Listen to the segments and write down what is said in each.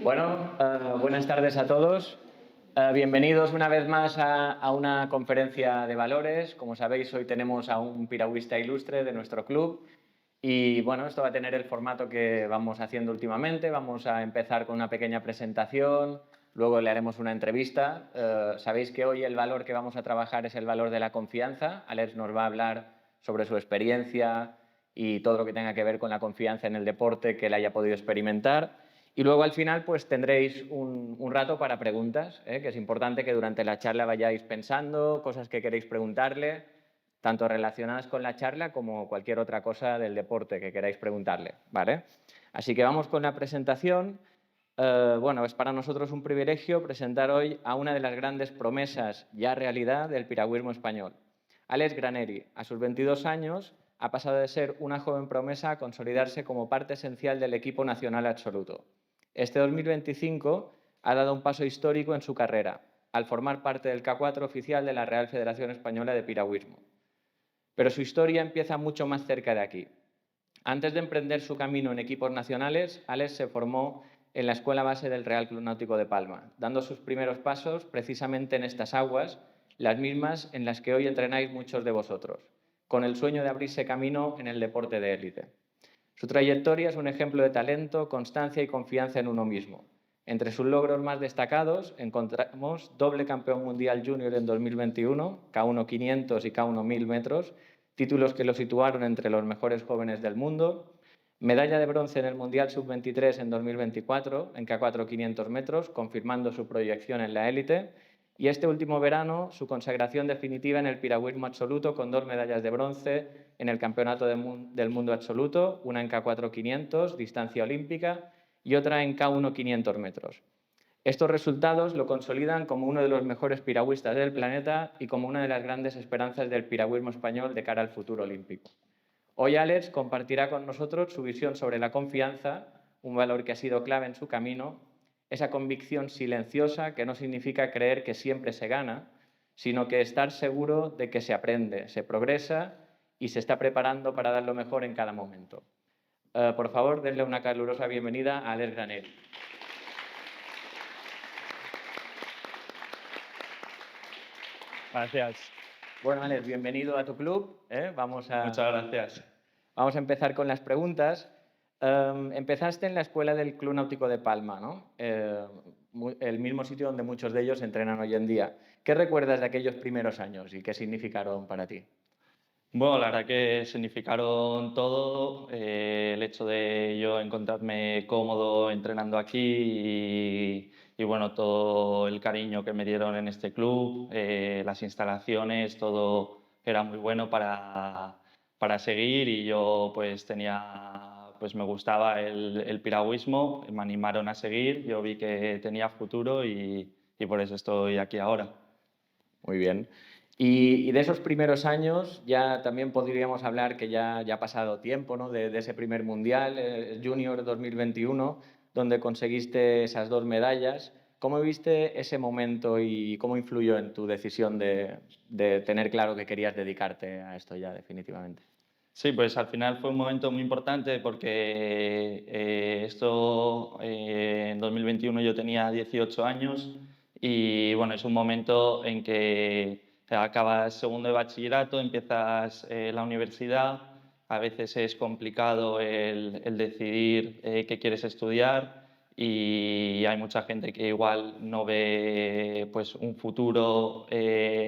Buenas tardes a todos. Bienvenidos una vez más a una conferencia de valores. Como sabéis, hoy tenemos a un piragüista ilustre de nuestro club y bueno, esto va a tener el formato que vamos haciendo últimamente. Vamos a empezar con una pequeña presentación, luego le haremos una entrevista. Sabéis que hoy el valor que vamos a trabajar es el valor de la confianza. Alex nos va a hablar sobre su experiencia y todo lo que tenga que ver con la confianza en el deporte que él haya podido experimentar. Y luego al final pues tendréis un rato para preguntas, que es importante que durante la charla vayáis pensando cosas que queréis preguntarle, tanto relacionadas con la charla como cualquier otra cosa del deporte que queráis preguntarle, ¿vale? Así que vamos con la presentación. Es para nosotros un privilegio presentar hoy a una de las grandes promesas ya realidad del piragüismo español. Alex Graneri, a sus 22 años, ha pasado de ser una joven promesa a consolidarse como parte esencial del equipo nacional absoluto. Este 2025 ha dado un paso histórico en su carrera, al formar parte del K4 oficial de la Real Federación Española de Piragüismo. Pero su historia empieza mucho más cerca de aquí. Antes de emprender su camino en equipos nacionales, Alex se formó en la escuela base del Real Club Náutico de Palma, dando sus primeros pasos precisamente en estas aguas, las mismas en las que hoy entrenáis muchos de vosotros, con el sueño de abrirse camino en el deporte de élite. Su trayectoria es un ejemplo de talento, constancia y confianza en uno mismo. Entre sus logros más destacados encontramos doble campeón mundial junior en 2021, K1 500 y K1 1000 metros, títulos que lo situaron entre los mejores jóvenes del mundo, medalla de bronce en el Mundial Sub-23 en 2024 en K4 500 metros, confirmando su proyección en la élite, y este último verano su consagración definitiva en el piragüismo absoluto con 2 medallas de bronce en el Campeonato del Mundo Absoluto, una en K4 500, distancia olímpica, y otra en K1 500 metros. Estos resultados lo consolidan como uno de los mejores piragüistas del planeta y como una de las grandes esperanzas del piragüismo español de cara al futuro olímpico. Hoy Alex compartirá con nosotros su visión sobre la confianza, un valor que ha sido clave en su camino, esa convicción silenciosa que no significa creer que siempre se gana, sino que estar seguro de que se aprende, se progresa y se está preparando para dar lo mejor en cada momento. Por favor, denle una calurosa bienvenida a Alex Graneri. Gracias. Bueno, Alex, bienvenido a tu club. Muchas gracias. Vamos a empezar con las preguntas. Empezaste en la escuela del Club Náutico de Palma, ¿no? El mismo sitio donde muchos de ellos entrenan hoy en día. ¿Qué recuerdas de aquellos primeros años y qué significaron para ti? Bueno, la verdad que significaron todo, el hecho de yo encontrarme cómodo entrenando aquí y bueno, todo el cariño que me dieron en este club, las instalaciones, todo era muy bueno para seguir y yo pues me gustaba el piragüismo, me animaron a seguir, yo vi que tenía futuro y por eso estoy aquí ahora. Muy bien. Y de esos primeros años ya también podríamos hablar que ya ha pasado tiempo, ¿no? De ese primer Mundial, Junior 2021, donde conseguiste esas 2 medallas. ¿Cómo viste ese momento y cómo influyó en tu decisión de tener claro que querías dedicarte a esto ya definitivamente? Sí, pues al final fue un momento muy importante porque en 2021 yo tenía 18 años y bueno, es un momento en que acabas segundo de bachillerato, empiezas la universidad, a veces es complicado el decidir qué quieres estudiar y hay mucha gente que igual no ve pues, un futuro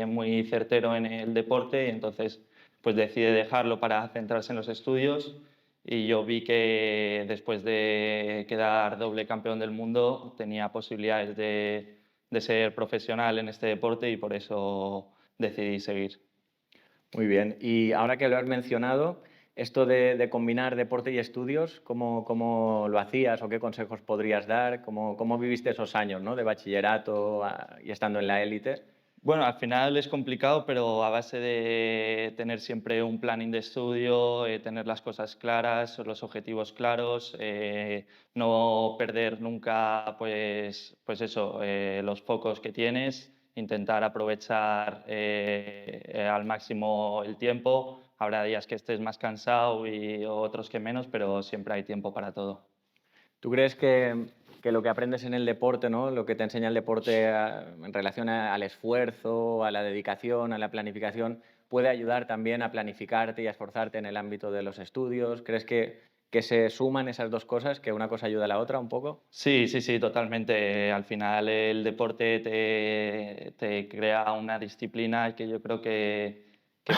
muy certero en el deporte, entonces pues decide dejarlo para centrarse en los estudios y yo vi que después de quedar doble campeón del mundo tenía posibilidades de ser profesional en este deporte y por eso decidí seguir. Muy bien. Y ahora que lo has mencionado, esto de combinar deporte y estudios, ¿cómo lo hacías o qué consejos podrías dar? ¿Cómo viviste esos años, ¿no? De bachillerato y estando en la élite? Bueno, al final es complicado, pero a base de tener siempre un planning de estudio, tener las cosas claras, los objetivos claros, no perder nunca los focos que tienes, intentar aprovechar al máximo el tiempo. Habrá días que estés más cansado y otros que menos, pero siempre hay tiempo para todo. ¿Tú crees que que lo que aprendes en el deporte, ¿no? Lo que te enseña el deporte en relación al esfuerzo, a la dedicación, a la planificación, puede ayudar también a planificarte y a esforzarte en el ámbito de los estudios. ¿Crees que se suman esas dos cosas, que una cosa ayuda a la otra un poco? Sí, sí, sí, totalmente. Al final el deporte te crea una disciplina que yo creo que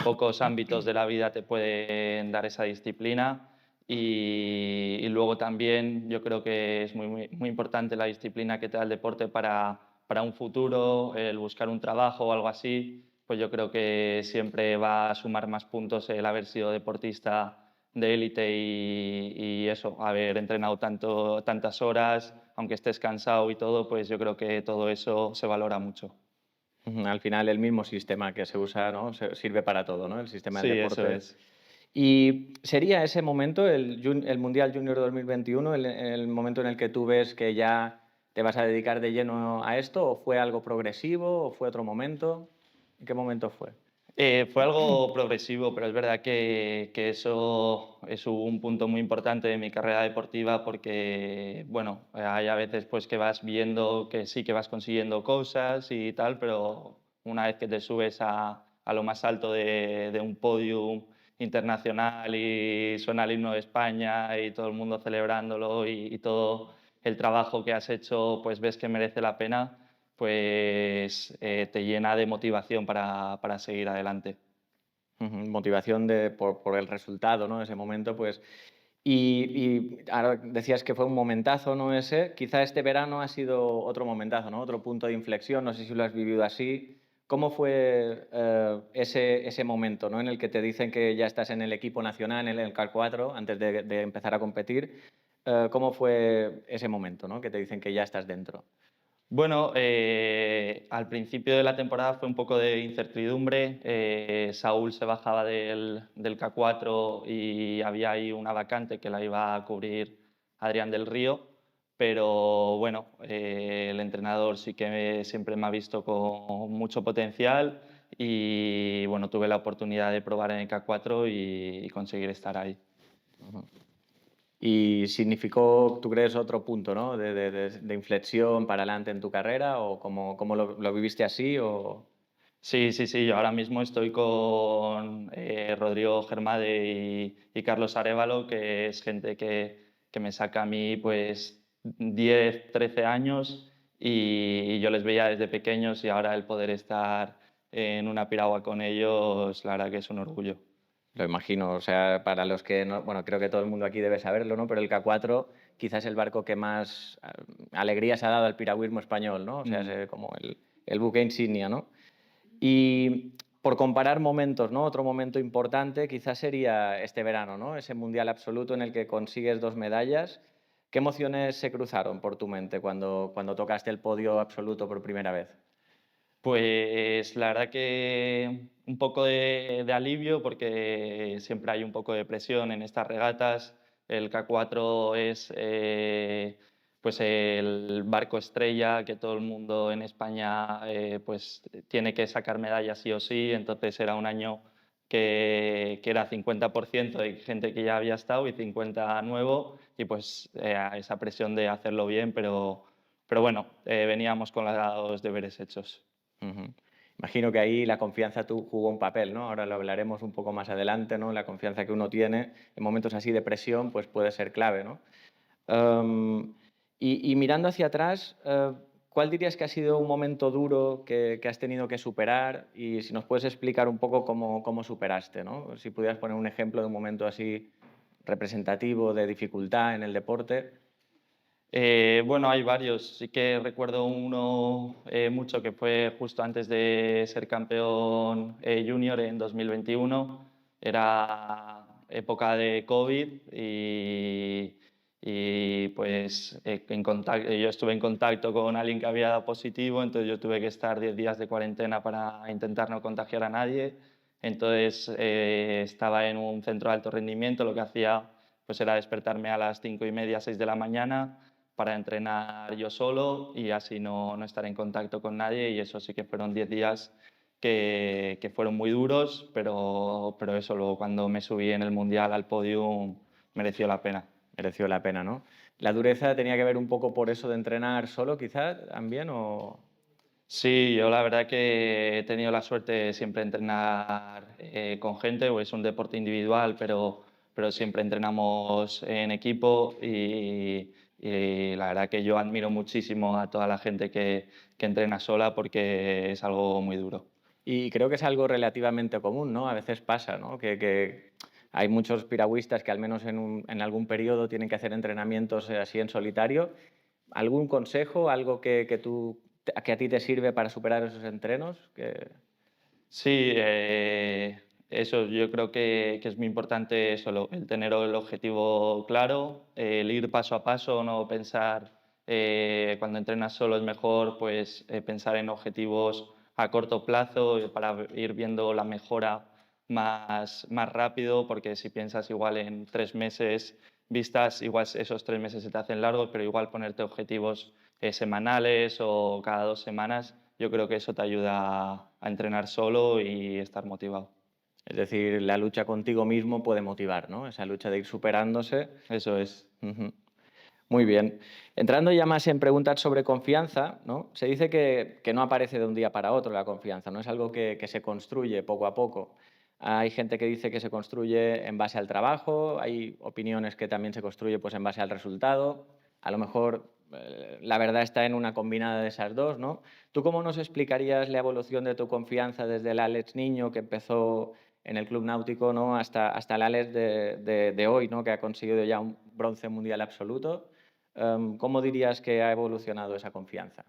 pocos ámbitos de la vida te pueden dar esa disciplina. Y luego también yo creo que es muy importante la disciplina que te da el deporte para un futuro, el buscar un trabajo o algo así. Pues yo creo que siempre va a sumar más puntos el haber sido deportista de élite y eso, haber entrenado tantas horas, aunque estés cansado y todo, pues yo creo que todo eso se valora mucho. Ujú, al final el mismo sistema que se usa, ¿no? Sirve para todo, ¿no? El sistema del Sí, eso deporte. es. ¿Y sería ese momento, el Mundial Junior 2021, el momento en el que tú ves que ya te vas a dedicar de lleno a esto, o fue algo progresivo, o fue otro momento? ¿En qué momento fue? Fue algo progresivo, pero es verdad que eso es un punto muy importante de mi carrera deportiva porque, bueno, hay a veces pues que vas viendo que sí que vas consiguiendo cosas y tal, pero una vez que te subes a lo más alto de un podium internacional y suena el himno de España y todo el mundo celebrándolo y todo el trabajo que has hecho, pues ves que merece la pena, pues te llena de motivación para seguir adelante. Ujú, motivación por el resultado, ¿no? Ese momento, pues. Y ahora decías que fue un momentazo, ¿no? Ese. Quizá este verano ha sido otro momentazo, ¿no? Otro punto de inflexión, no sé si lo has vivido así. ¿Cómo fue ese momento, ¿no? En el que te dicen que ya estás en el equipo nacional, en el CAR 4, antes de empezar a competir? ¿Cómo fue ese momento, ¿no? Que te dicen que ya estás dentro. Bueno, al principio de la temporada fue un poco de incertidumbre. Saúl se bajaba del K4 y había ahí una vacante que la iba a cubrir Adrián del Río, pero bueno, el entrenador sí que siempre me ha visto con mucho potencial y bueno, tuve la oportunidad de probar en el K4 y conseguir estar ahí. Ujú. ¿Y significó, tú crees, otro punto, ¿no? De inflexión para adelante en tu carrera? ¿O cómo lo viviste así? O... Sí, sí, sí, yo ahora mismo estoy con Rodrigo Germade y Carlos Arévalo, que es gente que me saca a mí pues 10, 13 años y yo les veía desde pequeños y ahora el poder estar en una piragua con ellos, la verdad que es un orgullo. Lo imagino, o sea, para los que no, bueno, creo que todo el mundo aquí debe saberlo, ¿no? Pero el K4 quizás es el barco que más alegrías ha dado al piragüismo español, ¿no? O sea, Mm. es como el buque insignia, ¿no? Y por comparar momentos, ¿no? Otro momento importante quizás sería este verano, ¿no? Ese mundial absoluto en el que consigues 2 medallas. ¿Qué emociones se cruzaron por tu mente cuando tocaste el podio absoluto por primera vez? Pues la verdad que un poco de alivio porque siempre hay un poco de presión en estas regatas. El K4 es pues el barco estrella que todo el mundo en España pues tiene que sacar medallas sí o sí. Entonces era un año que era 50% de gente que ya había estado y 50 nuevo y pues esa presión de hacerlo bien, pero bueno, veníamos con los deberes hechos. Ujú. Imagino que ahí la confianza jugó un papel, ¿no? Ahora lo hablaremos un poco más adelante, ¿no? La confianza que uno tiene en momentos así de presión, pues puede ser clave, ¿no? Em, y mirando hacia atrás, ¿cuál dirías que ha sido un momento duro que has tenido que superar? Y si nos puedes explicar un poco cómo superaste, ¿no? Si pudieras poner un ejemplo de un momento así representativo de dificultad en el deporte. Bueno, hay varios. Sí que recuerdo uno mucho que fue justo antes de ser campeón junior en 2021. Era época de COVID y pues yo estuve en contacto con alguien que había dado positivo, entonces yo tuve que estar 10 días de cuarentena para intentar no contagiar a nadie. Entonces estaba en un centro de alto rendimiento, lo que hacía pues era despertarme a las 5:30, 6 de la mañana para entrenar yo solo y así no estar en contacto con nadie y eso sí que fueron 10 días que fueron muy duros, pero eso luego cuando me subí en el Mundial al podium mereció la pena. Mereció la pena, ¿no? ¿La dureza tenía que ver un poco por eso de entrenar solo, quizás, también? O... Sí, yo la verdad que he tenido la suerte de siempre entrenar con gente, o es un deporte individual, pero siempre entrenamos en equipo y la verdad que yo admiro muchísimo a toda la gente que entrena sola porque es algo muy duro. Y creo que es algo relativamente común, ¿no? A veces pasa, ¿no? Que hay muchos piragüistas que al menos en algún periodo tienen que hacer entrenamientos así en solitario. ¿Algún consejo, algo que a ti te sirve para superar esos entrenos? Sí, eso yo creo que es muy importante eso, el tener el objetivo claro, el ir paso a paso, no pensar cuando entrenas solo es mejor pues pensar en objetivos a corto plazo para ir viendo la mejora más rápido, porque si piensas igual en 3 meses vistas, igual esos 3 meses se te hacen largos, pero igual ponerte objetivos semanales o cada 2 semanas, yo creo que eso te ayuda a entrenar solo y estar motivado. Es decir, la lucha contigo mismo puede motivar, ¿no? Esa lucha de ir superándose. Eso es. Ujú. Muy bien. Entrando ya más en preguntas sobre confianza, ¿no? Se dice que no aparece de un día para otro la confianza, no es algo que se construye poco a poco. Hay gente que dice que se construye en base al trabajo, hay opiniones que también se construye pues, en base al resultado. A lo mejor la verdad está en una combinada de esas dos, ¿no? ¿Tú cómo nos explicarías la evolución de tu confianza desde el Alex niño que empezó en el Club Náutico, ¿no? hasta el Alex de hoy, ¿no? Que ha conseguido ya un bronce mundial absoluto? ¿Cómo dirías que ha evolucionado esa confianza?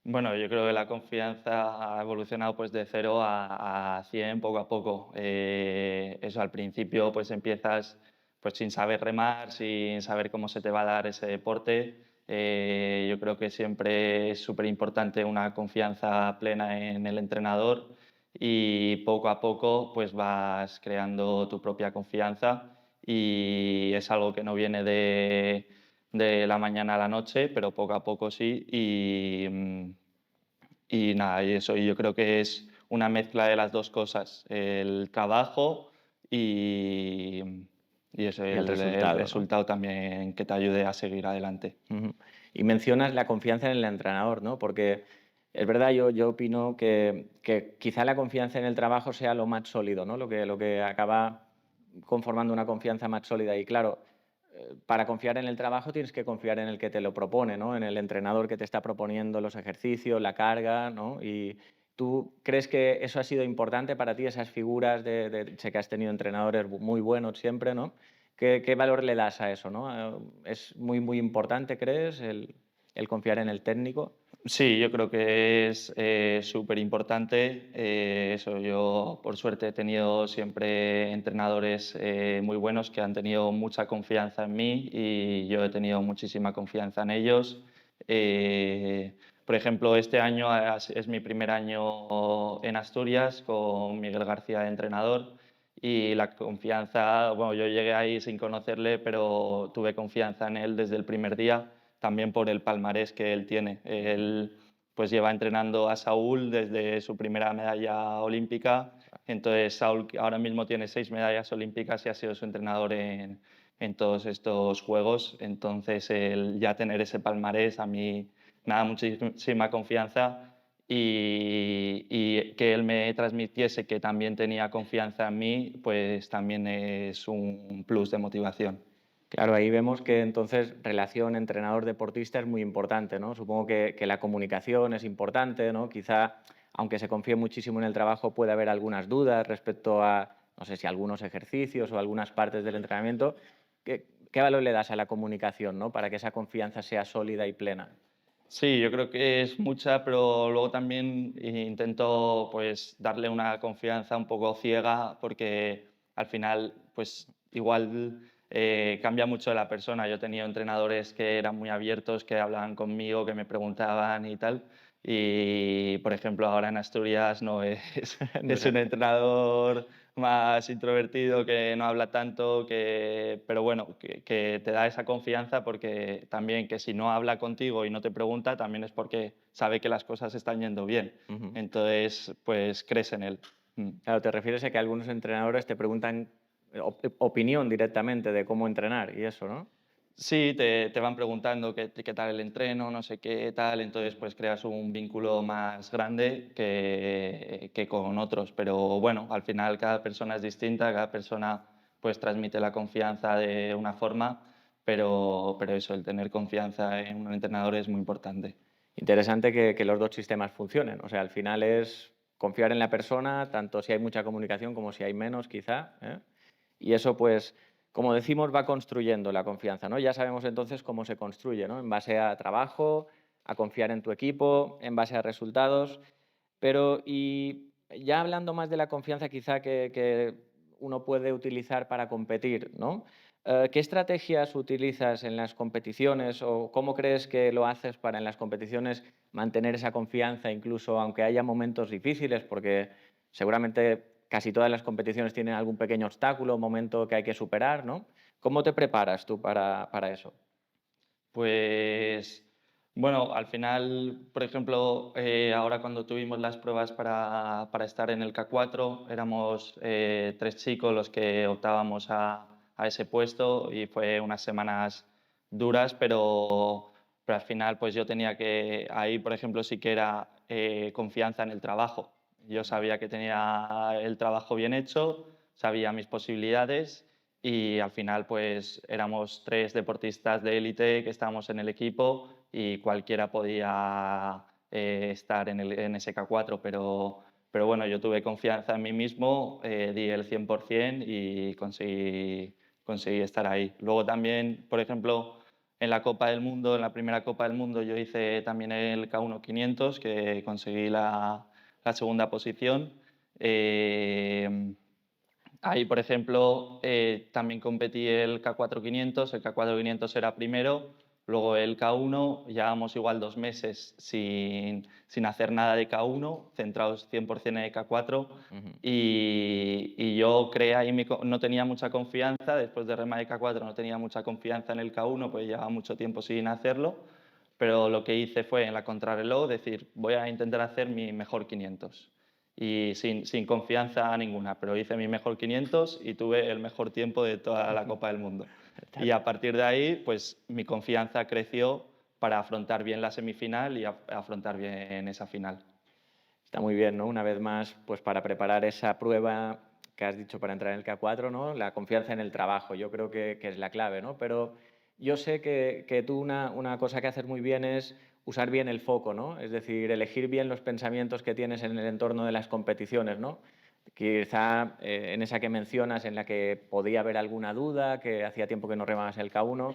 Bueno, yo creo que la confianza ha evolucionado pues de 0 a 100 poco a poco. Eso al principio pues empiezas pues sin saber remar, sin saber cómo se te va a dar ese deporte. Yo creo que siempre es súper importante una confianza plena en el entrenador y poco a poco pues vas creando tu propia confianza y es algo que no viene de la mañana a la noche, pero poco a poco sí. Y nada, y eso y yo creo que es una mezcla de las dos cosas, el trabajo y, y eso, Y el el resultado, ¿no? resultado también que te ayude a seguir adelante. Ujú. Y mencionas la confianza en el entrenador, ¿no? Porque es verdad, yo opino que quizá la confianza en el trabajo sea lo más sólido, ¿no? Lo que acaba conformando una confianza más sólida. Y claro, para confiar en el trabajo tienes que confiar en el que te lo propone, ¿no? En el entrenador que te está proponiendo los ejercicios, la carga, ¿no? Y ¿tú crees que eso ha sido importante para ti, esas figuras sé que has tenido entrenadores muy buenos siempre, ¿no? ¿Qué valor le das a eso, no? ¿Es muy, muy importante, crees, el confiar en el técnico? Sí, yo creo que es súper importante. Eso, yo por suerte he tenido siempre entrenadores muy buenos que han tenido mucha confianza en mí y yo he tenido muchísima confianza en ellos. Por ejemplo, este año es mi primer año en Asturias con Miguel García de entrenador y la confianza, bueno, yo llegué ahí sin conocerle, pero tuve confianza en él desde el primer día también por el palmarés que él tiene. Él pues lleva entrenando a Saúl desde su primera medalla olímpica, entonces Saúl ahora mismo tiene 6 medallas olímpicas y ha sido su entrenador en todos estos juegos, entonces el ya tener ese palmarés a mí me da muchísima confianza y que él me transmitiese que también tenía confianza en mí, pues también es un plus de motivación. Claro, ahí vemos que entonces relación entrenador-deportista es muy importante, ¿no? Supongo que la comunicación es importante, ¿no? Quizá, aunque se confíe muchísimo en el trabajo, puede haber algunas dudas respecto a, no sé si algunos ejercicios o algunas partes del entrenamiento. ¿Qué valor le das a la comunicación, ¿no? Para que esa confianza sea sólida y plena? Sí, yo creo que es mucha, pero luego también intento pues darle una confianza un poco ciega porque al final pues igual cambia mucho la persona. Yo he tenido entrenadores que eran muy abiertos, que hablaban conmigo, que me preguntaban y tal. Y por ejemplo ahora en Asturias no es, No es sé. un entrenador más introvertido, que no habla tanto, pero bueno, que te da esa confianza porque también que si no habla contigo y no te pregunta, también es porque sabe que las cosas están yendo bien. Ujú. Entonces, pues crees en él. Mm. Claro, te refieres a que algunos entrenadores te preguntan opinión directamente de cómo entrenar y eso, ¿no? Sí, te van preguntando qué tal el entreno, no sé qué tal, entonces pues creas un vínculo más grande que con otros. Pero bueno, al final cada persona es distinta, cada persona pues transmite la confianza de una forma, pero eso, el tener confianza en un entrenador es muy importante. Interesante que los dos sistemas funcionen. O sea, al final es confiar en la persona, tanto si hay mucha comunicación como si hay menos, quizá, ¿eh? Y eso, pues, como decimos, va construyendo la confianza, ¿no? Ya sabemos entonces cómo se construye, ¿no? En base a trabajo, a confiar en tu equipo, en base a resultados. Pero, y ya hablando más de la confianza quizá que uno puede utilizar para competir, ¿no? ¿Qué estrategias utilizas en las competiciones o cómo crees que lo haces para en las competiciones mantener esa confianza, incluso aunque haya momentos difíciles? Porque seguramente casi todas las competiciones tienen algún pequeño obstáculo, momento que hay que superar, ¿no? ¿Cómo te preparas tú para eso? Pues bueno, al final, por ejemplo, ahora cuando tuvimos las pruebas para estar en el K4, éramos 3 chicos los que optábamos a ese puesto y fue unas semanas duras, pero al final pues yo tenía que, ahí por ejemplo sí que era confianza en el trabajo. Yo sabía que tenía el trabajo bien hecho, sabía mis posibilidades y al final pues éramos 3 deportistas de élite que estábamos en el equipo y cualquiera podía estar en ese K4, pero bueno, yo tuve confianza en mí mismo, di el 100% y conseguí estar ahí. Luego también, por ejemplo, en la Copa del Mundo, en la primera Copa del Mundo, yo hice también el K1 500, que conseguí la segunda posición. Eh, Ahí, por ejemplo, también competí el K4 500, el K4 500 era primero, luego el K1, llevábamos igual 2 meses sin hacer nada de K1, centrados 100% en el K4, Ujú. y yo creé ahí, no tenía mucha confianza, después de remar el K4 no tenía mucha confianza en el K1, pues llevaba mucho tiempo sin hacerlo, pero lo que hice fue en la contrarreloj decir, voy a intentar hacer mi mejor 500 y sin confianza ninguna, pero hice mi mejor 500 y tuve el mejor tiempo de toda la Copa del Mundo. Está Y a partir de ahí, pues mi confianza creció para afrontar bien la semifinal y afrontar bien esa final. Está muy bien, ¿no? Una vez más, pues para preparar esa prueba que has dicho para entrar en el K4, ¿no? La confianza en el trabajo, yo creo que es la clave, ¿no? Pero yo sé que tú una cosa que haces muy bien es usar bien el foco, ¿no? Es decir, elegir bien los pensamientos que tienes en el entorno de las competiciones, ¿no? Quizá en esa que mencionas, en la que podía haber alguna duda, que hacía tiempo que no remabas el K1,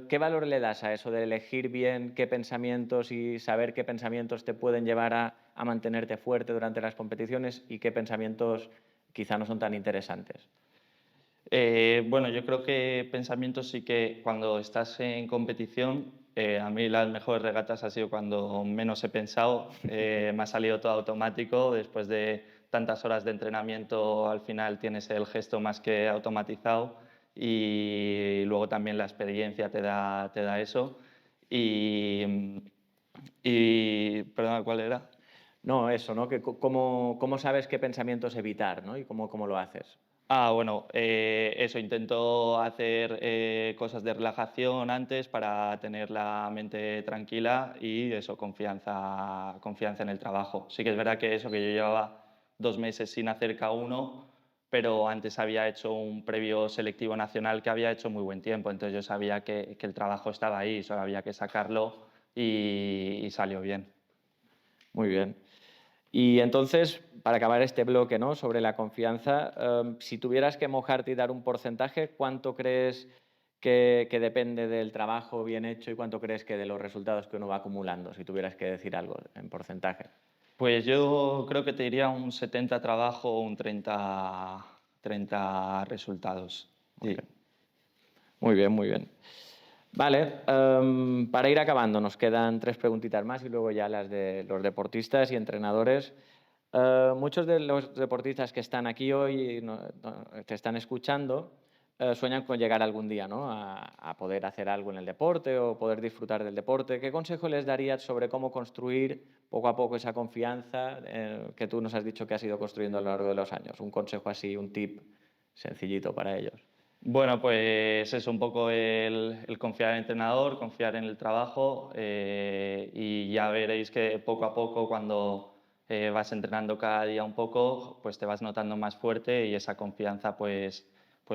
¿qué valor le das a eso de elegir bien qué pensamientos y saber qué pensamientos te pueden llevar a mantenerte fuerte durante las competiciones y qué pensamientos quizá no son tan interesantes? Bueno, yo creo que pensamientos sí que cuando estás en competición, a mí las mejores regatas ha sido cuando menos he pensado, me ha salido todo automático, después de tantas horas de entrenamiento al final tienes el gesto más que automatizado y luego también la experiencia te da eso. Y, perdona, ¿cuál era? No, eso, ¿no? Que ¿cómo sabes qué pensamientos evitar, ¿no? Y cómo lo haces? Bueno, eso, intento hacer cosas de relajación antes para tener la mente tranquila y eso, confianza en el trabajo. Sí que es verdad que eso, que yo llevaba 2 meses sin hacer K1, pero antes había hecho un previo selectivo nacional que había hecho muy buen tiempo, entonces yo sabía que el trabajo estaba ahí, solo había que sacarlo y salió bien. Muy bien. Y entonces, para acabar este bloque, ¿no? Sobre la confianza, si tuvieras que mojarte y dar un porcentaje, ¿cuánto crees que depende del trabajo bien hecho y cuánto crees que de los resultados que uno va acumulando? Si tuvieras que decir algo en porcentaje. Pues yo creo que te diría un 70 trabajo, un 30 resultados. Muy Sí. bien, muy bien, muy bien. Vale, para ir acabando, nos quedan tres preguntitas más y luego ya las de los deportistas y entrenadores. Muchos de los deportistas que están aquí hoy y te están escuchando sueñan con llegar algún día, ¿no? A poder hacer algo en el deporte o poder disfrutar del deporte. ¿Qué consejo les darías sobre cómo construir poco a poco esa confianza que tú nos has dicho que has ido construyendo a lo largo de los años? Un consejo así, un tip sencillito para ellos. Bueno, pues es un poco el confiar en el entrenador, confiar en el trabajo y ya veréis que poco a poco cuando vas entrenando cada día un poco, pues te vas notando más fuerte y esa confianza pues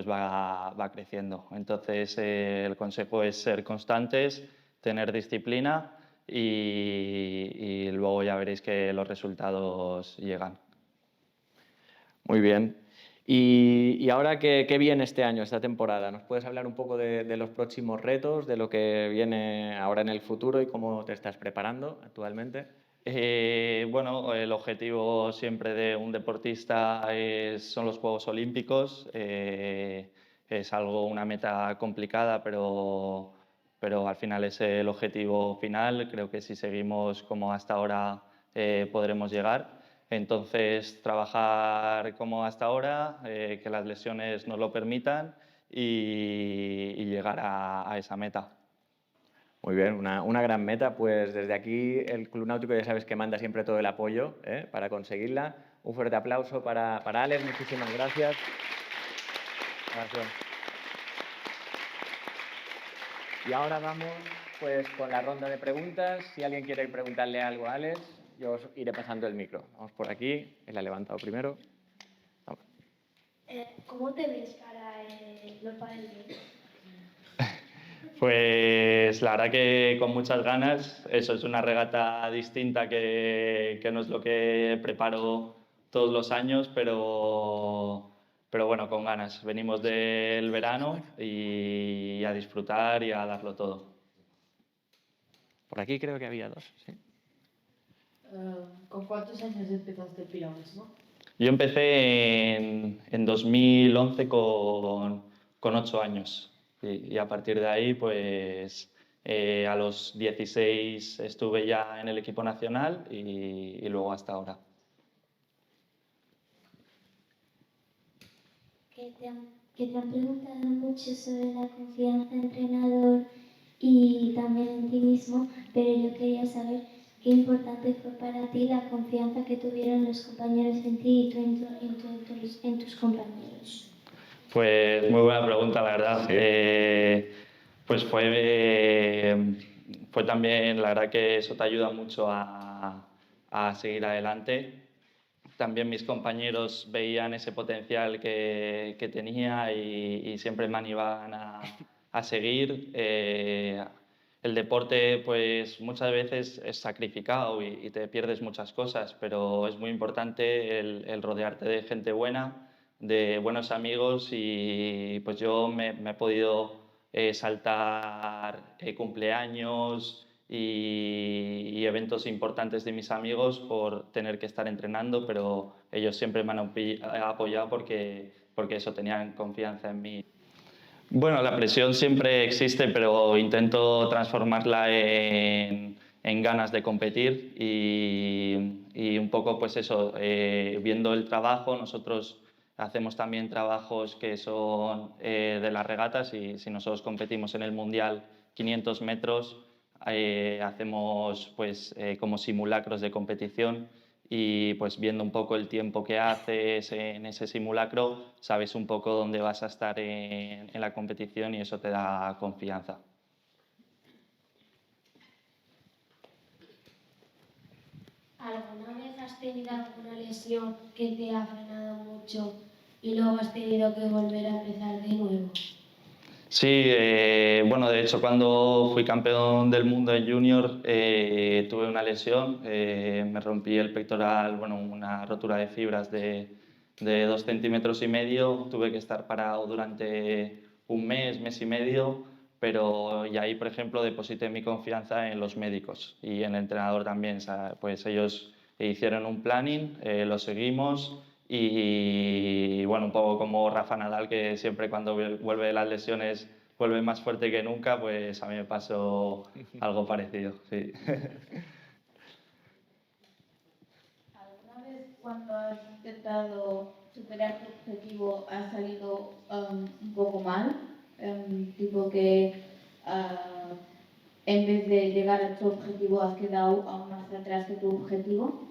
va creciendo. Entonces el consejo es ser constantes, tener disciplina y luego ya veréis que los resultados llegan. Muy bien. Y ahora, ¿qué viene este año, esta temporada? ¿Nos puedes hablar un poco de los próximos retos, de lo que viene ahora en el futuro y cómo te estás preparando actualmente? Bueno, el objetivo siempre de un deportista son los Juegos Olímpicos. Es una meta complicada, pero al final es el objetivo final. Creo que si seguimos como hasta ahora podremos llegar. Entonces, trabajar como hasta ahora, que las lesiones nos lo permitan y llegar a esa meta. Muy bien, una gran meta. Pues desde aquí el Club Náutico ya sabes que manda siempre todo el apoyo para conseguirla. Un fuerte aplauso para Alex, muchísimas gracias. Gracias. Y ahora vamos pues con la ronda de preguntas. Si alguien quiere preguntarle algo a Alex, yo os iré pasando el micro. Vamos por aquí, él ha levantado primero. Vamos. ¿Cómo te ves para los Paralímpicos? Pues la verdad que con muchas ganas. Eso es una regata distinta que no es lo que preparo todos los años, pero bueno, con ganas. Venimos del verano y a disfrutar y a darlo todo. Por aquí creo que había dos, ¿sí? ¿Con cuántos años empezaste el piragüismo? Yo empecé en 2011 con 8 años y a partir de ahí, pues a los 16 estuve ya en el equipo nacional y luego hasta ahora. Que te han preguntado mucho sobre la confianza en entrenador y también en ti mismo, pero yo quería saber qué importante fue para ti la confianza que tuvieron los compañeros en ti y tú en tus compañeros. Pues muy buena pregunta, la verdad. Sí. Pues fue también, la verdad que eso te ayuda mucho a seguir adelante. También mis compañeros veían ese potencial que tenía y siempre me animaban a seguir. El deporte, pues muchas veces es sacrificado y te pierdes muchas cosas, pero es muy importante el rodearte de gente buena, de buenos amigos y pues yo me he podido saltar cumpleaños y eventos importantes de mis amigos por tener que estar entrenando, pero ellos siempre me han apoyado porque eso, tenían confianza en mí. Bueno, la presión siempre existe, pero intento transformarla en ganas de competir y un poco pues eso, viendo el trabajo, nosotros hacemos también trabajos que son de las regatas y si nosotros competimos en el Mundial 500 metros, hacemos pues como simulacros de competición y pues viendo un poco el tiempo que haces en ese simulacro, sabes un poco dónde vas a estar en la competición y eso te da confianza. ¿Alguna vez has tenido alguna lesión que te ha frenado mucho y luego has tenido que volver a empezar de nuevo? Sí, bueno, de hecho cuando fui campeón del mundo en junior tuve una lesión, me rompí el pectoral, bueno, una rotura de fibras de 2,5 centímetros, tuve que estar parado durante un mes y medio, pero y ahí, por ejemplo, deposité mi confianza en los médicos y en el entrenador también, o sea, pues ellos hicieron un planning, lo seguimos. Y bueno, un poco como Rafa Nadal, que siempre cuando vuelve de las lesiones vuelve más fuerte que nunca, pues a mí me pasó algo parecido, sí. ¿Alguna vez cuando has intentado superar tu objetivo ha salido un poco mal? Tipo que en vez de llegar a tu objetivo has quedado aún más atrás que tu objetivo.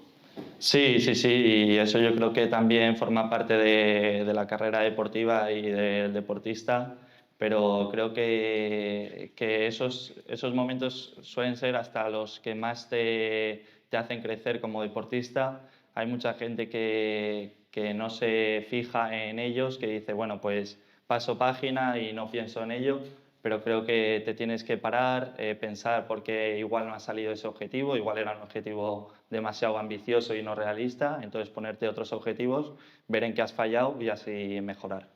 Sí, sí, sí, y eso yo creo que también forma parte de la carrera deportiva y del deportista, pero creo que esos momentos suelen ser hasta los que más te hacen crecer como deportista. Hay mucha gente que no se fija en ellos, que dice, bueno, pues paso página y no pienso en ello, pero creo que te tienes que parar, pensar por qué igual no ha salido ese objetivo, igual era un objetivo demasiado ambicioso y no realista, entonces ponerte otros objetivos, ver en qué has fallado y así mejorar.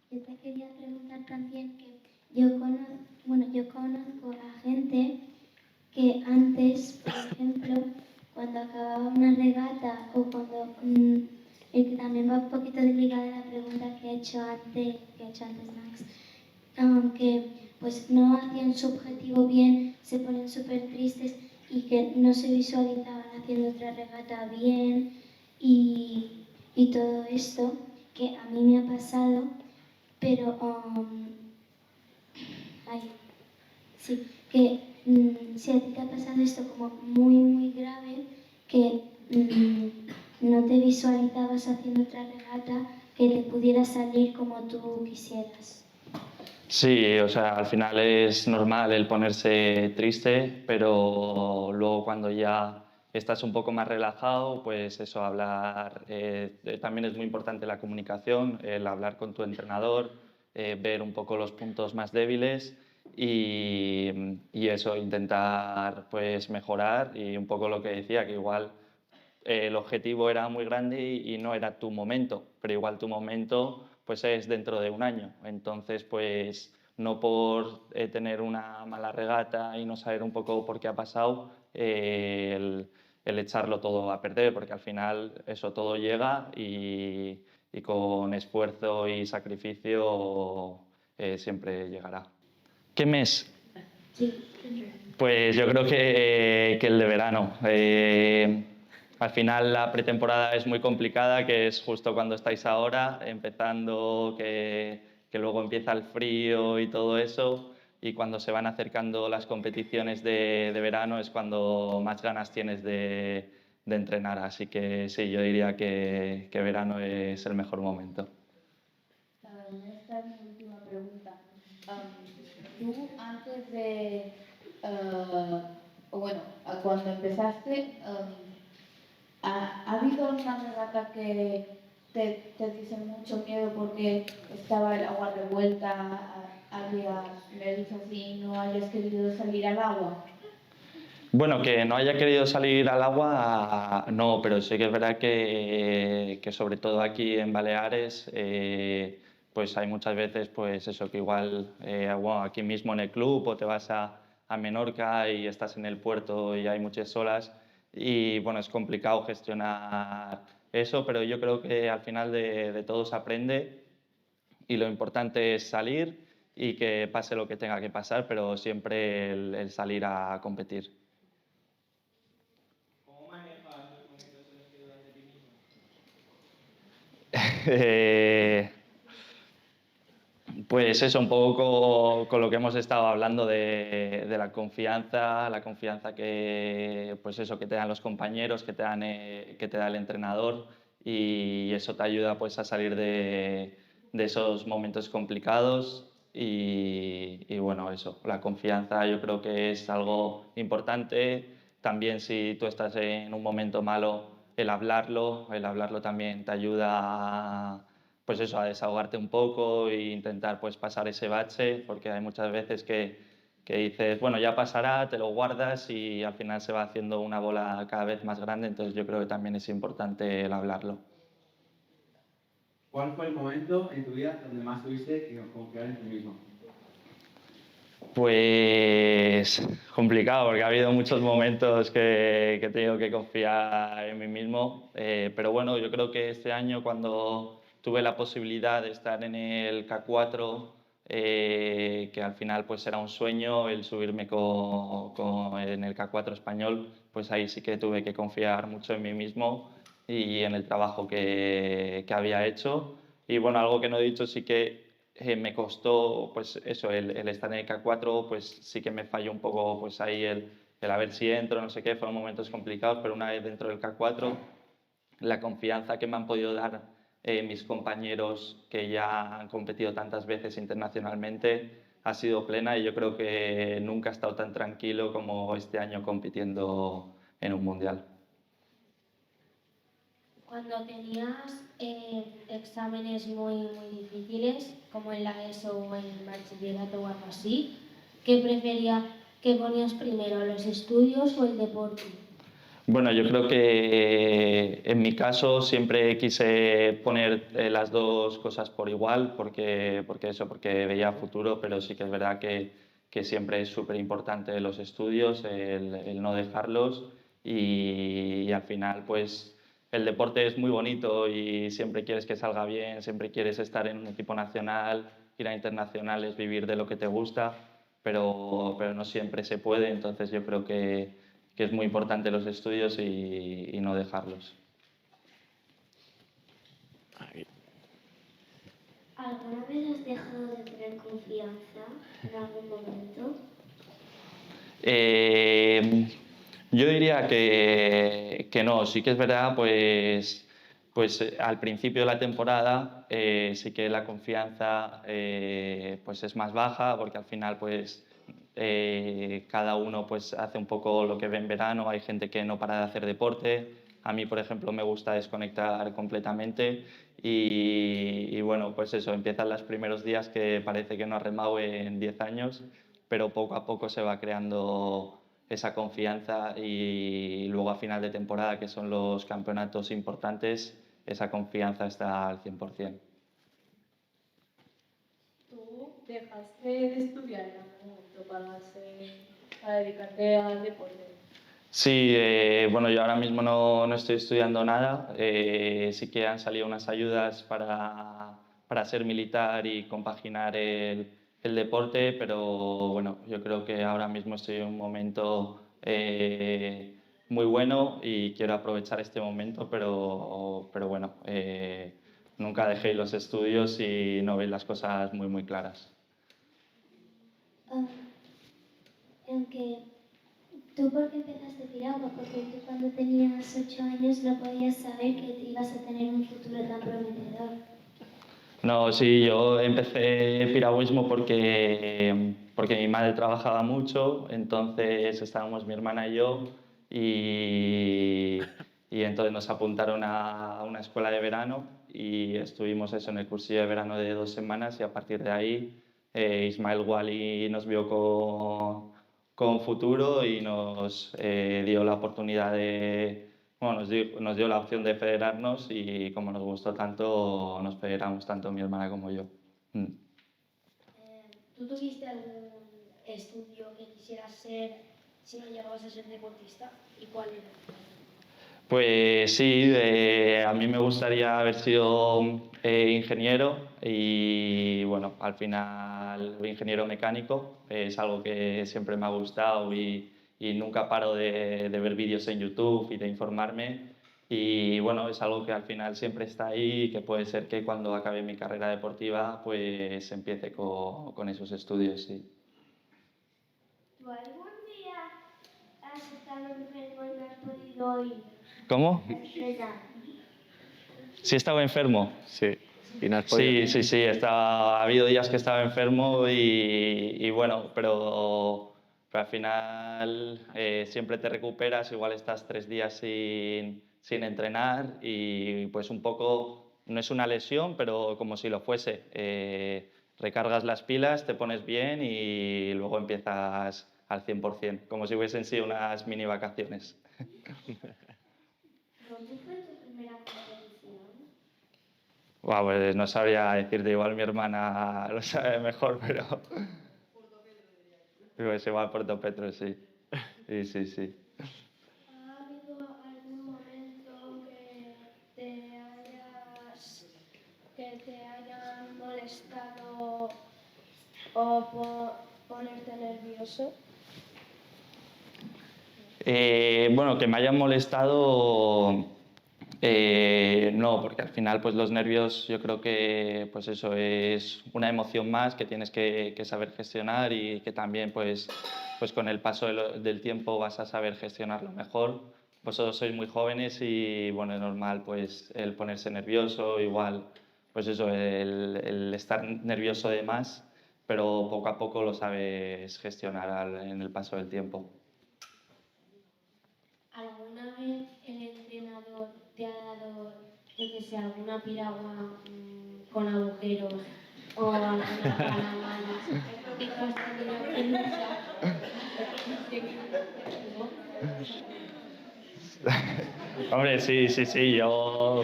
Yo te quería preguntar también que yo conozco a gente que antes, por ejemplo, cuando acababa una regata o cuando, que también va un poquito ligada a la pregunta que ha hecho antes Max, que pues no hacían su objetivo bien, se ponen súper tristes y que no se visualizaban haciendo otra regata bien y todo esto que a mí me ha pasado, pero ay, sí, que si a ti te ha pasado esto como muy, muy grave, que no te visualizabas haciendo otra regata que te pudiera salir como tú quisieras. Sí, o sea, al final es normal el ponerse triste, pero luego cuando ya estás un poco más relajado, pues eso, hablar, también es muy importante la comunicación, el hablar con tu entrenador, ver un poco los puntos más débiles y eso, intentar pues mejorar y un poco lo que decía, que igual el objetivo era muy grande y no era tu momento, pero igual tu momento pues es dentro de un año. Entonces, pues no por tener una mala regata y no saber un poco por qué ha pasado, el echarlo todo a perder, porque al final eso todo llega y con esfuerzo y sacrificio siempre llegará. ¿Qué mes? Sí. Pues yo creo que el de verano. Al final la pretemporada es muy complicada, que es justo cuando estáis ahora, empezando, que luego empieza el frío y todo eso, y cuando se van acercando las competiciones de verano es cuando más ganas tienes de entrenar. Así que sí, yo diría que verano es el mejor momento. Esta es mi última pregunta. Tú antes de, o bueno, cuando empezaste, ¿ha habido alguna regata que te dice mucho miedo porque estaba el agua revuelta, había medusas y no hayas querido salir al agua? Bueno, que no haya querido salir al agua, no, pero sí que es verdad que sobre todo aquí en Baleares, pues hay muchas veces, pues eso, que igual, bueno, aquí mismo en el club o te vas a Menorca y estás en el puerto y hay muchas olas y bueno, es complicado gestionar eso, pero yo creo que al final de todo se aprende y lo importante es salir y que pase lo que tenga que pasar, pero siempre el salir a competir. Eh, pues eso, un poco con lo que hemos estado hablando de la confianza que, pues eso, que te dan los compañeros, que te da el entrenador y eso te ayuda pues a salir de esos momentos complicados y bueno, eso, la confianza yo creo que es algo importante. También si tú estás en un momento malo, el hablarlo también te ayuda a pues eso, a desahogarte un poco e intentar pues pasar ese bache, porque hay muchas veces que dices, bueno, ya pasará, te lo guardas y al final se va haciendo una bola cada vez más grande, entonces yo creo que también es importante el hablarlo. ¿Cuál fue el momento en tu vida donde más tuviste que confiar en ti mismo? Pues complicado, porque ha habido muchos momentos que he tenido que confiar en mí mismo, pero bueno, yo creo que este año cuando tuve la posibilidad de estar en el K4, que al final pues era un sueño el subirme en el K4 español, pues ahí sí que tuve que confiar mucho en mí mismo y en el trabajo que había hecho. Y bueno, algo que no he dicho sí que me costó, pues eso, el estar en el K4, pues sí que me falló un poco, pues ahí el a ver si entro, no sé qué, fueron momentos complicados, pero una vez dentro del K4, la confianza que me han podido dar mis compañeros que ya han competido tantas veces internacionalmente ha sido plena y yo creo que nunca he estado tan tranquilo como este año compitiendo en un mundial. Cuando tenías exámenes muy difíciles, como en la ESO o en el bachillerato o algo así, ¿qué ponías primero, los estudios o el deporte? Bueno, yo creo que en mi caso siempre quise poner las dos cosas por igual, porque veía futuro, pero sí que es verdad que siempre es súper importante los estudios, el no dejarlos y al final pues el deporte es muy bonito y siempre quieres que salga bien, siempre quieres estar en un equipo nacional, ir a internacionales, vivir de lo que te gusta, pero no siempre se puede, entonces yo creo que es muy importante los estudios y no dejarlos. ¿Alguna vez has dejado de tener confianza en algún momento? Yo diría que no, sí que es verdad, pues al principio de la temporada sí que la confianza pues es más baja porque al final pues cada uno pues hace un poco lo que ve en verano, hay gente que no para de hacer deporte, a mí por ejemplo me gusta desconectar completamente y bueno pues eso, empiezan los primeros días que parece que no has remado en 10 años, pero poco a poco se va creando esa confianza y luego a final de temporada, que son los campeonatos importantes, esa confianza está al 100%. ¿Tú dejaste de estudiar en algún momento para dedicarte al deporte? Sí, bueno, yo ahora mismo no estoy estudiando nada, sí que han salido unas ayudas para ser militar y compaginar el deporte, pero bueno, yo creo que ahora mismo estoy en un momento muy bueno y quiero aprovechar este momento, pero bueno, nunca dejéis los estudios y no veis las cosas muy claras. Aunque ¿tú por qué empezaste piragua? Porque tú cuando tenías 8 años no podías saber que te ibas a tener un futuro tan prometedor. No, sí, yo empecé piragüismo porque mi madre trabajaba mucho, entonces estábamos mi hermana y yo y entonces nos apuntaron a una escuela de verano y estuvimos eso en el cursillo de verano de 2 semanas y a partir de ahí Ismael Wali nos vio con futuro y nos dio la oportunidad bueno, nos dio la opción de federarnos y como nos gustó tanto, nos federamos tanto mi hermana como yo. ¿Tú tuviste algún estudio que quisieras ser si no llegabas a ser deportista? ¿Y cuál era? Pues sí, a mí me gustaría haber sido ingeniero y bueno, al final ingeniero mecánico es algo que siempre me ha gustado y nunca paro de ver vídeos en YouTube y de informarme y bueno, es algo que al final siempre está ahí y que puede ser que cuando acabe mi carrera deportiva pues empiece con esos estudios, sí. ¿Tú algún día has estado enfermo y no has podido ir? ¿Cómo? Entrenar. ¿Sí he estado enfermo? Sí. Y no has podido. Sí, ha habido días que estaba enfermo y bueno, pero al final siempre te recuperas, igual estás 3 días sin entrenar y pues un poco, no es una lesión, pero como si lo fuese. Recargas las pilas, te pones bien y luego empiezas al 100%, como si hubiesen sido unas mini vacaciones. ¿Dónde fue tu primera competición? Wow, pues no sabría decirte, igual mi hermana lo sabe mejor, pero... Pues igual Puerto Petro, sí. Sí. ¿Ha habido algún momento que te hayan molestado o ponerte nervioso? Bueno, que me hayan molestado No, porque al final pues los nervios yo creo que pues eso es una emoción más que tienes que saber gestionar y que también pues con el paso del tiempo vas a saber gestionarlo mejor. Vosotros sois muy jóvenes y bueno, es normal pues el ponerse nervioso, igual pues eso, el estar nervioso de más, pero poco a poco lo sabes gestionar en el paso del tiempo. ¿Alguna vez el entrenador te ha dado, yo que sé, alguna piragua con agujeros o alguna palamalas y tú has tenido que luchar? Hombre, sí, yo...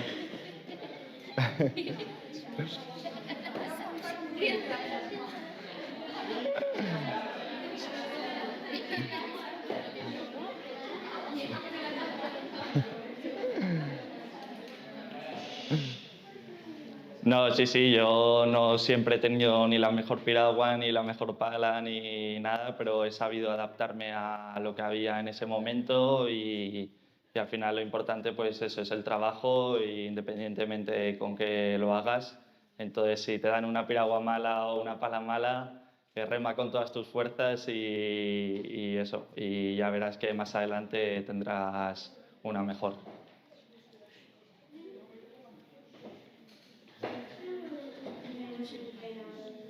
No, sí, yo no siempre he tenido ni la mejor piragua, ni la mejor pala, ni nada, pero he sabido adaptarme a lo que había en ese momento y al final lo importante pues eso es el trabajo independientemente con que lo hagas. Entonces si te dan una piragua mala o una pala mala, rema con todas tus fuerzas y eso, y ya verás que más adelante tendrás una mejor.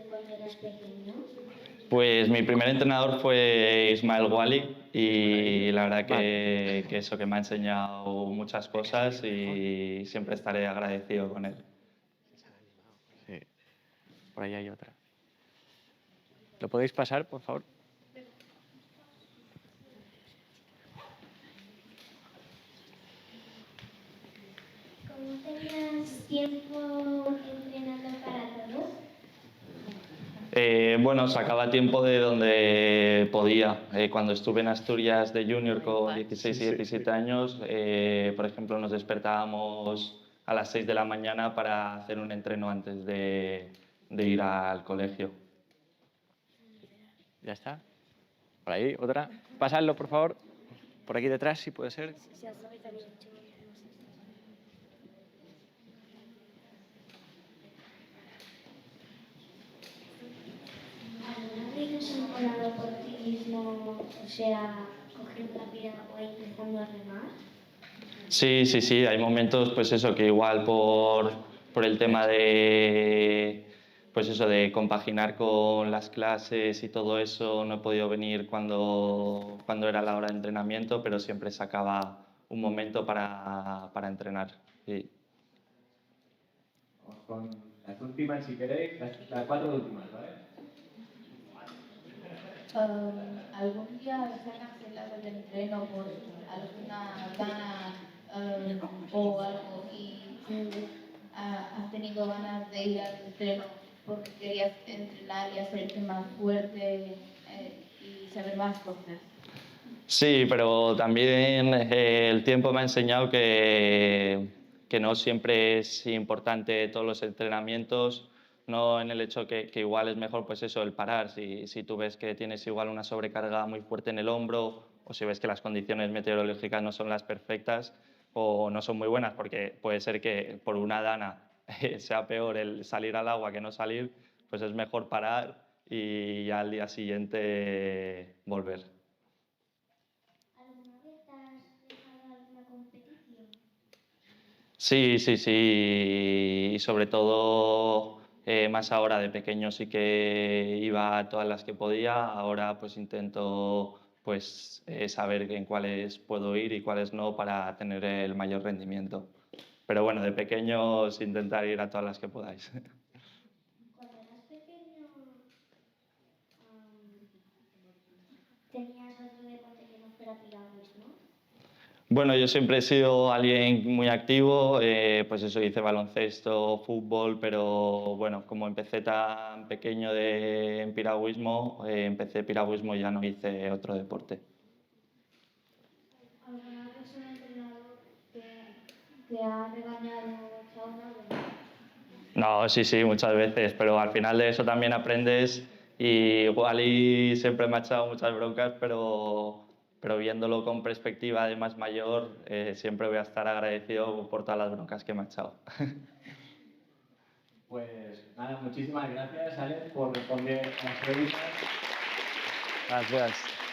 Cuando eras pequeño. Pues mi primer entrenador fue Ismael Wali y la verdad que eso que me ha enseñado muchas cosas y siempre estaré agradecido con él. Sí. Por ahí hay otra. ¿Lo podéis pasar, por favor? ¿Cómo tenías tiempo entrenando para todo? Bueno, sacaba tiempo de donde podía. Cuando estuve en Asturias de junior con 16 y 17 años, por ejemplo, nos despertábamos a las 6 de la mañana para hacer un entreno antes de ir al colegio. Ya está. Por ahí, otra. Pasadlo, por favor. Por aquí detrás, si puede ser. ¿Alguna vez has encontrado por ti mismo, o sea, cogiendo la piragua y empezando a remar? Sí, hay momentos, pues eso, que igual por el tema de, pues eso, de compaginar con las clases y todo eso, no he podido venir cuando era la hora de entrenamiento, pero siempre sacaba un momento para entrenar. Sí. Vamos con las últimas, si queréis, las 4 últimas, ¿vale? ¿Algún día se ha cancelado el entreno por alguna gana o algo y has tenido ganas de ir al entreno porque querías entrenar y hacerte más fuerte y saber más cosas? Sí, pero también el tiempo me ha enseñado que no siempre es importante todos los entrenamientos, no en el hecho que igual es mejor pues eso, el parar. Si tú ves que tienes igual una sobrecarga muy fuerte en el hombro o si ves que las condiciones meteorológicas no son las perfectas o no son muy buenas, porque puede ser que por una dana sea peor el salir al agua que no salir, pues es mejor parar y ya al día siguiente volver. ¿Alguna vez has dejado alguna competición? Sí, y sobre todo más ahora de pequeño sí que iba a todas las que podía, ahora pues intento pues saber en cuáles puedo ir y cuáles no para tener el mayor rendimiento. Pero bueno, de pequeños intentar ir a todas las que podáis. Cuando eras pequeño, tenías otro deporte que no fuera piragüismo. Bueno, yo siempre he sido alguien muy activo, pues eso, hice baloncesto, fútbol, pero bueno, como empecé tan pequeño en piragüismo, empecé piragüismo y ya no hice otro deporte. ¿Alguna vez un entrenador te ha regañado o echado una bronca? No, sí, muchas veces, pero al final de eso también aprendes y igual y siempre me ha echado muchas broncas, pero pero viéndolo con perspectiva de más mayor, siempre voy a estar agradecido por todas las broncas que me ha echado. Pues nada, muchísimas gracias, Alex, por responder a las preguntas. Gracias.